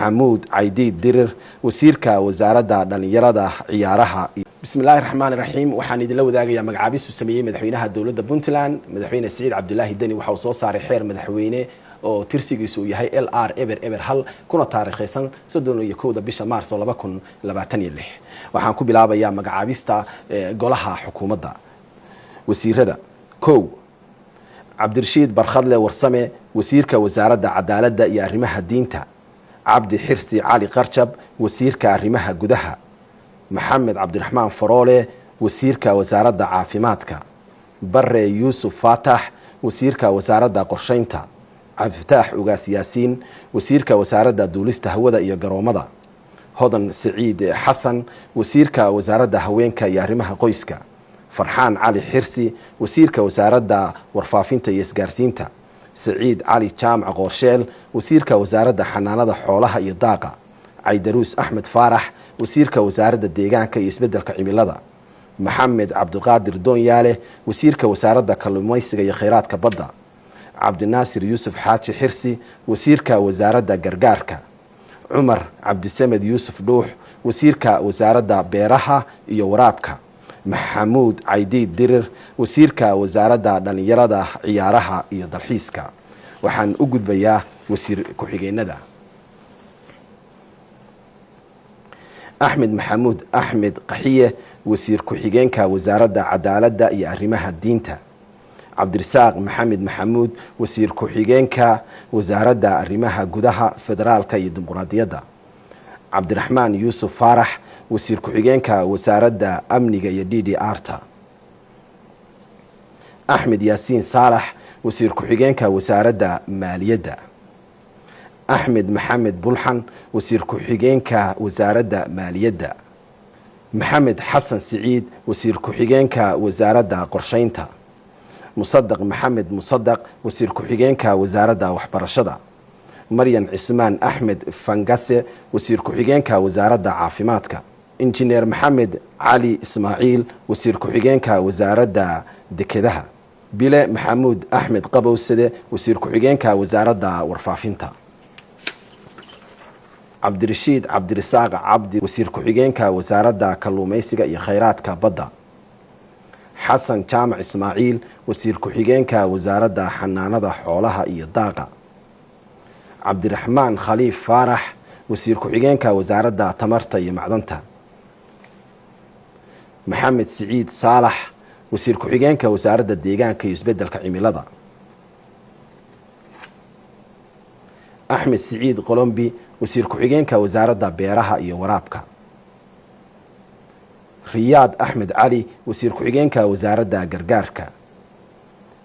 محمود عيديد ديرر وزيرka wasaaradda dhalinyarada ciyaaraha. bismillaahir rahmaanir rahiim. waxaan idin la wadaagayaa magacaabis uu sameeyay madaxweynaha dawladda Puntland madaxweyne Saciid Cabdullaahi Dani waxa uu soo saaray xeer madaxweyne oo tirsigiisu yahay LR eber hal kuna taariikhaysan 31 bisha Maarso 2026. waxaan ku bilaabayaa magacaabista golaha xukuumadda. wasiirada kow Cabdirashiid Barkhadle Warsame wasiirka wasaaradda cadaaladda iyo arrimaha diinta. Cabdi Xirsi Cali Qarjab wasiirka arrimaha gudaha. Maxamed Cabdiraxmaan Faroole wasiirka wasaaradda caafimaadka. Barre Yuusuf Faatax wasiirka wasaaradda qorsheynta. Cabdifitaax Ugaas Yaasiin wasiirka wasaaradda duulista hawada iyo garoomada. Hodan Saciid Xasan wasiirka wasaaradda haweenka iyo arrimaha qoyska. Farxaan Cali Xirsi wasiirka wasaaradda warfaafinta iyo isgaarsiinta. Saciid Cali Jaamac Qorsheel wasiirka wasaaradda xanaanada xoolaha iyo daaqa. Caydaruus Axmed Faarax wasiirka wasaaradda deegaanka iyo isbeddelka cimilada. Maxamed Cabdiqaadir Doonyaale wasiirka wasaaradda kalluumaysiga iyo kheyraadka badda. Cabdinaasir Yuusuf Xaaji Xirsi wasiirka wasaaradda gargaarka. Cumar Cabdisamed Yuusuf Dhuux wasiirka wasaaradda beeraha iyo waraabka. Maxamuud Caydiid Dirir wasiirka wasaaradda dhalinyarada ciyaaraha iyo dalxiiska. waxaan u gudbayaa wasiir ku-xigeenada. Axmed Maxamuud Axmed Qaxiye wasiir ku-xigeenka wasaaradda cadaaladda iyo arrimaha diinta. Cabdirasaaq Maxamed Maxamuud wasiir ku-xigeenka wasaaradda arrimaha gudaha federaalka iyo dimuqraadiyadda. Cabdiraxmaan Yuusuf Faarax wasiir ku-xigeenka wasaaradda amniga iyo DDR-ta. Axmed Yaasiin Saalax wasiir ku-xigeenka wasaaradda maaliyadda. Axmed Maxamed Bulxan wasiir ku-xigeenka wasaaradda maaliyadda. Maxamed Xasan Siciid wasiir ku-xigeenka wasaaradda qorsheynta. Musadaq Maxamed Musadaq wasiir ku-xigeenka wasaaradda waxbarashada. Maryan Cismaan Axmed Fangase wasiir ku-xigeenka wasaaradda caafimaadka. Injineer Maxamed Cali Ismaaciil wasiir ku-xigeenka wasaaradda dekedaha. Bile Maxamuud Axmed Qabowsade wasiir ku-xigeenka wasaaradda warfaafinta. Cabdirashiid Cabdirasaaq Cabdi wasiir ku-xigeenka wasaaradda kalluumaysiga iyo kheyraadka badda. Xasan Jaamac Ismaaciil wasiir ku-xigeenka wasaaradda xanaanada xoolaha iyo daaqa. Cabdiraxmaan Khaliif Faarax wasiir ku-xigeenka wasaaradda tamarta iyo macdanta. Maxamed Siciid Saalax wasiir ku-xigeenka wasaaradda deegaanka iyo isbeddelka cimilada. Axmed Siciid Qolombi wasiir ku-xigeenka wasaaradda beeraha iyo waraabka. Riyaad Axmed Cali wasiir ku-xigeenka wasaaradda gargaarka.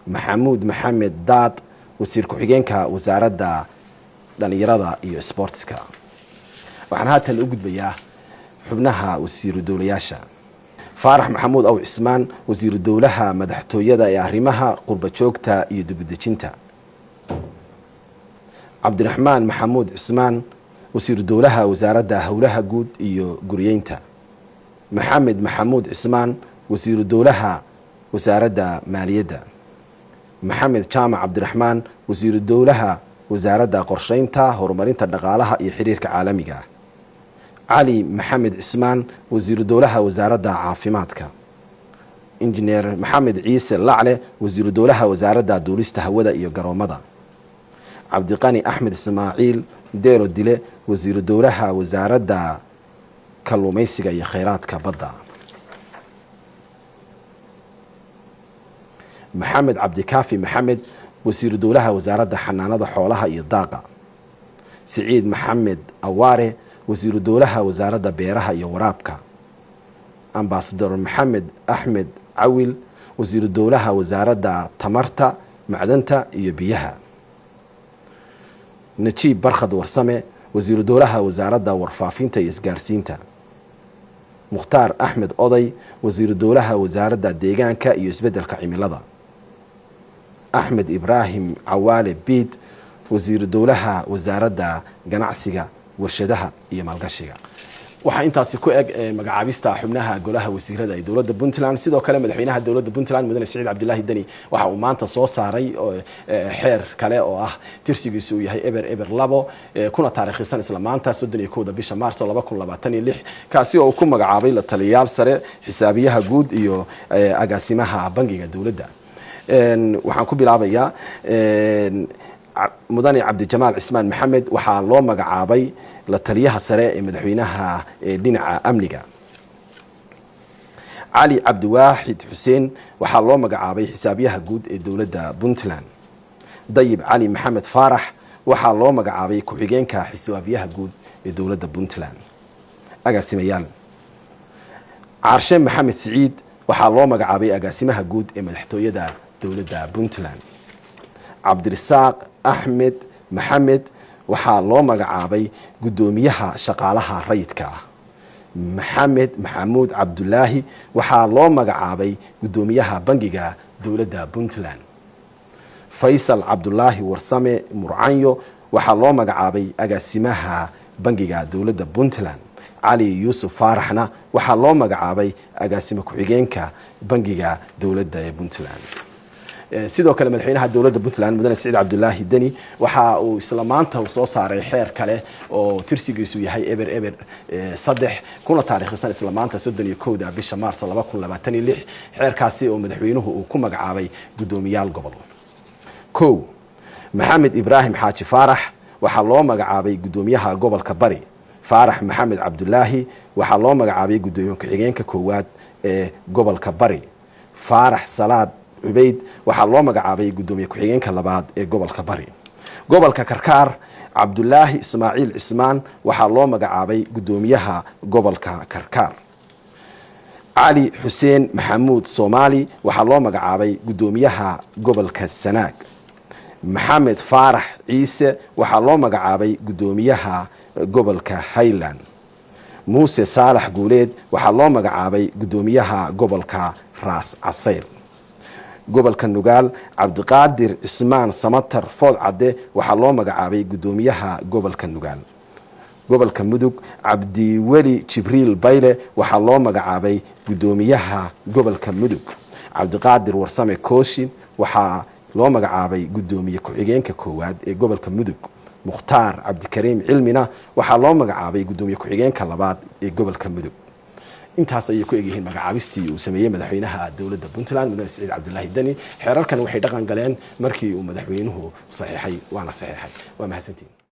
Maxamuud Maxamed Daad wasiir ku-xigeenka wasaaradda dhalinyarada iyo sportska. waxaan haatan u gudbayaa xubnaha wasiiru dowlayaasha. Faarax Maxamuud Aw Cismaan wasiiru dowlaha madaxtooyada ee arrimaha qurba joogta iyo dibadejinta. Cabdiraxmaan Maxamuud Cismaan wasiiru dowlaha wasaaradda howlaha guud iyo guriyeynta. Maxamed Maxamuud Cismaan wasiiru dowlaha wasaaradda maaliyadda. Maxamed Jaamac Cabdiraxmaan wasiiru dowlaha wasaaradda qorsheynta horumarinta dhaqaalaha iyo xiriirka caalamiga ah. Cali Maxamed Cismaan wasiiru dowlaha wasaaradda caafimaadka. Injineer Maxamed Ciise Lacle wasiiru dowlaha wasaaradda duulista hawada iyo garoomada. Cabdiqani Axmed Ismaaciil Deero Dile wasiiru dowlaha wasaaradda kalluumaysiga iyo kheyraadka badda. Maxamed Cabdikaafi Maxamed wasiiru dowlaha wasaaradda xanaanada xoolaha iyo daaqa. Saciid Maxamed Awaare wasiiru dowlaha wasaaradda beeraha iyo waraabka. Ambassador Maxamed Axmed Cawil wasiiru dowlaha wasaaradda tamarta macdanta iyo biyaha. Najiib Barkhad Warsame wasiiru dowlaha wasaaradda warfaafinta iyo isgaarsiinta. Mukhtaar Axmed Oday wasiiru dowlaha wasaaradda deegaanka iyo isbeddelka cimilada. Axmed Ibraahim Cawaale Biid wasiiru dowlaha wasaaradda ganacsiga warshadaha iyo maalgashiga. waxaa intaasi ku eg magacaabista xubnaha golaha wasiirada ee dowladda Puntland sidoo kale madaxweynaha dowladda Puntland mudane Saciid Cabdullaahi Dani waxa uu maanta soo saaray xeer kale oo ah tirsigiisu yahay eber 2 kuna taariikhisan isla maanta 31 bisha Maarso 2026 kaasi oo ku magacaabay la taliyayaal sare xisaabiyaha guud iyo agaasimaha bangiga dowladda waxaan ku bilaabayaa mudane Cabdijamaal Cismaan Maxamed waxaa loo magacaabay la taliyaha sare ee madaxweynaha dhinaca amniga Ali Cabdiwaaxid Xuseen waxaa loo magacaabay xisaabiyaha guud ee dowladda Puntland Dayib Cali Maxamed Faarax waxaa loo magacaabay ku-xigeenka xisaabiyaha guud ee dowladda Puntland agaasimayaal Caarshe Maxamed Siciid waxaa loo magacaabay agaasimaha guud ee madaxtooyada dowladda Puntland Cabdirasaaq Axmed Maxamed waxaa loo magacaabay gudoomiyaha shaqaalaha rayidka Maxamed Maxamuud Cabdullaahi waxaa loo magacaabay gudoomiyaha bangiga dowladda Puntland Faysal Cabdullaahi Warsame Murcanyo waxaa loo magacaabay agaasimaha bangiga dowladda Puntland Ali Yuusuf Faaraxna waxaa loo magacaabay agaasimo ku-xigeenka bangiga dowladda ee Puntland sidoo kale madaxweynaha dowladda Puntland mudane Saciid Cabdullaahi Dani waxa uu isla maanta soo saaray xeer kale oo tirsigiisu yahay eber 3 kuna taariikhisan isla maanta 31 bisha Maarso 2026 xeerkaasi oo madaxweynuhu uu ku magacaabay gudoomiyaal gobol Maxamed Ibraahim Xaaji Faarax waxaa loo magacaabay gudoomiyaha gobolka Bari Faarax Maxamed Cabdullaahi waxaa loo magacaabay gudoomiye ku-xigeenka koowaad ee gobolka Bari Faarax Salaad Ubayd waxaa loo magacaabay gudoomiye ku-xigeenka labaad ee gobolka Bari gobolka Karkaar Cabdullaahi Ismaaciil Cismaan waxaa loo magacaabay gudoomiyaha gobolka Karkaar Ali Xuseen Maxamuud Soomaali waxaa loo magacaabay gudoomiyaha gobolka Sanaag Maxamed Faarax Ciise waxaa loo magacaabay gudoomiyaha gobolka Highland Muuse Saalax Guuleed waxaa loo magacaabay gudoomiyaha gobolka Raas Casayr gobolka Nugaal Cabdiqaadir Ismaan Samatar Food Cadde waxaa loo magacaabay gudoomiyaha gobolka Nugaal gobolka Mudug Cabdiweli Jibriil Bayle waxaa loo magacaabay gudoomiyaha gobolka Mudug Cabdiqaadir Warsame Kooshin waxaa loo magacaabay gudoomiye ku-xigeenka koowaad ee gobolka Mudug Mukhtaar Cabdikariim Cilmina waxaa loo magacaabay gudoomiye ku-xigeenka labaad ee gobolka Mudug intaas ayay ku egyihiin magacaabistii uu sameeyay madaxweynaha dowladda Puntland mudane Saciid Cabdullaahi Dani xeerarkan waxay dhaqan galeen markii uu madaxweynuhu saxiixay waana saxiixay waa mahadsantiin